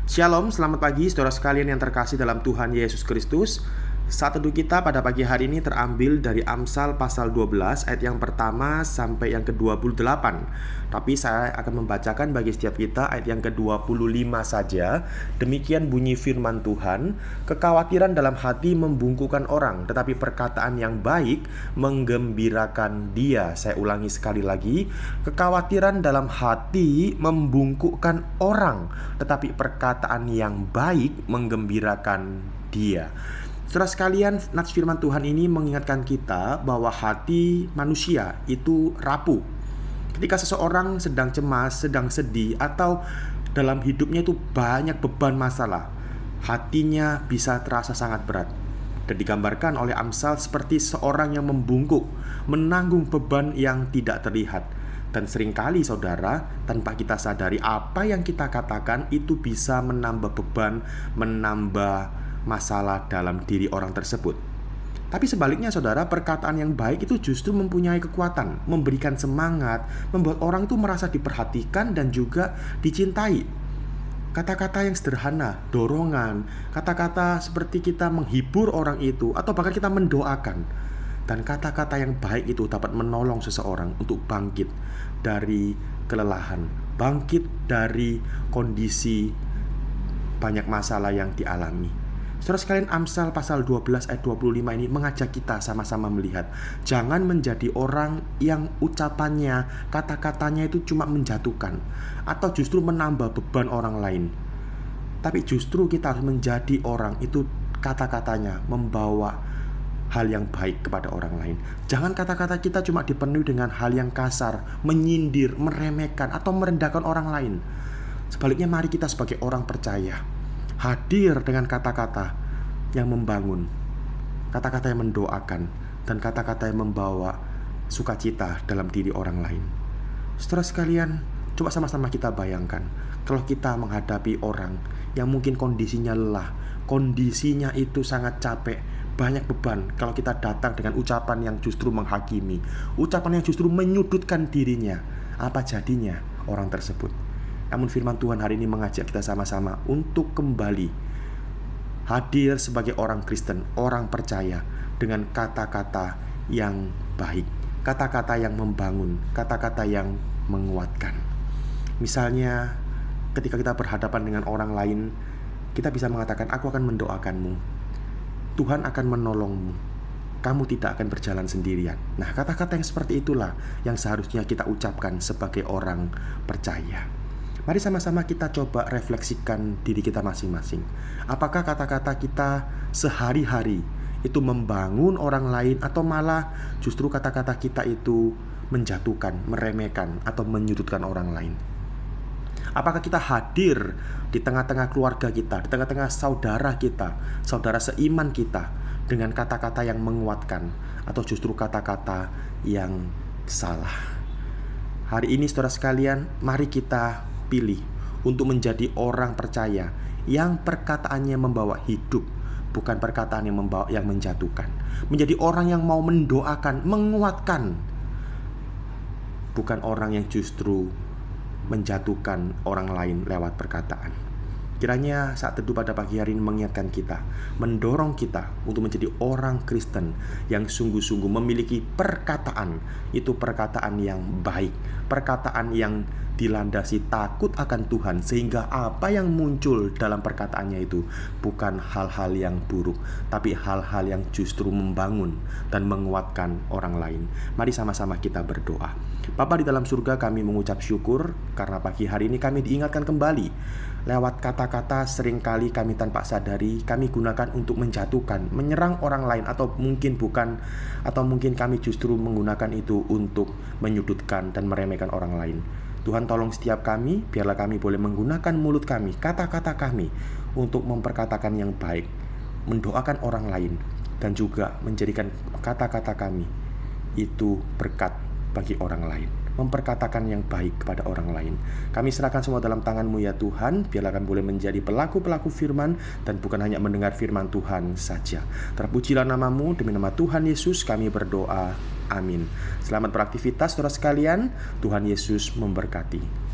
Shalom, selamat pagi saudara sekalian yang terkasih dalam Tuhan Yesus Kristus. Saat teduh kita pada pagi hari ini terambil dari Amsal pasal 12 ayat yang pertama sampai yang ke-28. Tapi saya akan membacakan bagi setiap kita ayat yang ke-25 saja. Demikian bunyi firman Tuhan, kekhawatiran dalam hati membungkukkan orang, tetapi perkataan yang baik menggembirakan dia. Saya ulangi sekali lagi, kekhawatiran dalam hati membungkukkan orang, tetapi perkataan yang baik menggembirakan dia. Saudara sekalian, nats firman Tuhan ini mengingatkan kita bahwa hati manusia itu rapuh. Ketika seseorang sedang cemas, sedang sedih, atau dalam hidupnya itu banyak beban masalah, hatinya bisa terasa sangat berat. Dan digambarkan oleh Amsal seperti seorang yang membungkuk, menanggung beban yang tidak terlihat. Dan seringkali saudara, tanpa kita sadari apa yang kita katakan itu bisa menambah beban, menambah masalah dalam diri orang tersebut. Tapi sebaliknya saudara, perkataan yang baik itu justru mempunyai kekuatan, memberikan semangat, membuat orang itu merasa diperhatikan dan juga dicintai. Kata-kata yang sederhana, dorongan, kata-kata seperti kita menghibur orang itu, atau bahkan kita mendoakan. Dan kata-kata yang baik itu dapat menolong seseorang untuk bangkit dari kelelahan, bangkit dari kondisi banyak masalah yang dialami. Saudara sekalian, Amsal pasal 12 ayat 25 ini mengajak kita sama-sama melihat, jangan menjadi orang yang ucapannya, kata-katanya itu cuma menjatuhkan atau justru menambah beban orang lain. Tapi justru kita harus menjadi orang itu kata-katanya membawa hal yang baik kepada orang lain. Jangan kata-kata kita cuma dipenuhi dengan hal yang kasar, menyindir, meremehkan, atau merendahkan orang lain. Sebaliknya, mari kita sebagai orang percaya hadir dengan kata-kata yang membangun, kata-kata yang mendoakan, dan kata-kata yang membawa sukacita dalam diri orang lain. Saudara sekalian, coba sama-sama kita bayangkan, kalau kita menghadapi orang yang mungkin kondisinya lelah, kondisinya itu sangat capek, banyak beban. Kalau kita datang dengan ucapan yang justru menghakimi, ucapan yang justru menyudutkan dirinya, apa jadinya orang tersebut? Namun firman Tuhan hari ini mengajak kita sama-sama untuk kembali hadir sebagai orang Kristen, orang percaya, dengan kata-kata yang baik, kata-kata yang membangun, kata-kata yang menguatkan. Misalnya ketika kita berhadapan dengan orang lain, kita bisa mengatakan, aku akan mendoakanmu, Tuhan akan menolongmu, kamu tidak akan berjalan sendirian. Nah, kata-kata yang seperti itulah yang seharusnya kita ucapkan sebagai orang percaya. Mari sama-sama kita coba refleksikan diri kita masing-masing. Apakah kata-kata kita sehari-hari itu membangun orang lain, atau malah justru kata-kata kita itu menjatuhkan, meremehkan, atau menyudutkan orang lain? Apakah kita hadir di tengah-tengah keluarga kita, di tengah-tengah saudara kita, saudara seiman kita, dengan kata-kata yang menguatkan, atau justru kata-kata yang salah? Hari ini saudara sekalian, mari kita pilih untuk menjadi orang percaya yang perkataannya membawa hidup, bukan perkataan yang menjatuhkan. Menjadi orang yang mau mendoakan, menguatkan, bukan orang yang justru menjatuhkan orang lain lewat perkataan. Kiranya saat teduh pada pagi hari ini mengingatkan kita, mendorong kita untuk menjadi orang Kristen yang sungguh-sungguh memiliki perkataan, itu perkataan yang baik, perkataan yang dilandasi takut akan Tuhan, sehingga apa yang muncul dalam perkataannya itu bukan hal-hal yang buruk, tapi hal-hal yang justru membangun dan menguatkan orang lain. Mari sama-sama kita berdoa. Bapa di dalam surga, kami mengucap syukur karena pagi hari ini kami diingatkan kembali lewat kata-kata seringkali kami tanpa sadari kami gunakan untuk menjatuhkan, menyerang orang lain, atau mungkin kami justru menggunakan itu untuk menyudutkan dan meremehkan orang lain. Tuhan, tolong setiap kami, biarlah kami boleh menggunakan mulut kami, kata-kata kami untuk memperkatakan yang baik, mendoakan orang lain, dan juga menjadikan kata-kata kami itu berkat bagi orang lain, memperkatakan yang baik kepada orang lain. Kami serahkan semua dalam tangan-Mu ya Tuhan. Biarlah kami boleh menjadi pelaku-pelaku firman dan bukan hanya mendengar firman Tuhan saja. Terpujilah nama-Mu, demi nama Tuhan Yesus kami berdoa. Amin. Selamat beraktivitas saudara sekalian. Tuhan Yesus memberkati.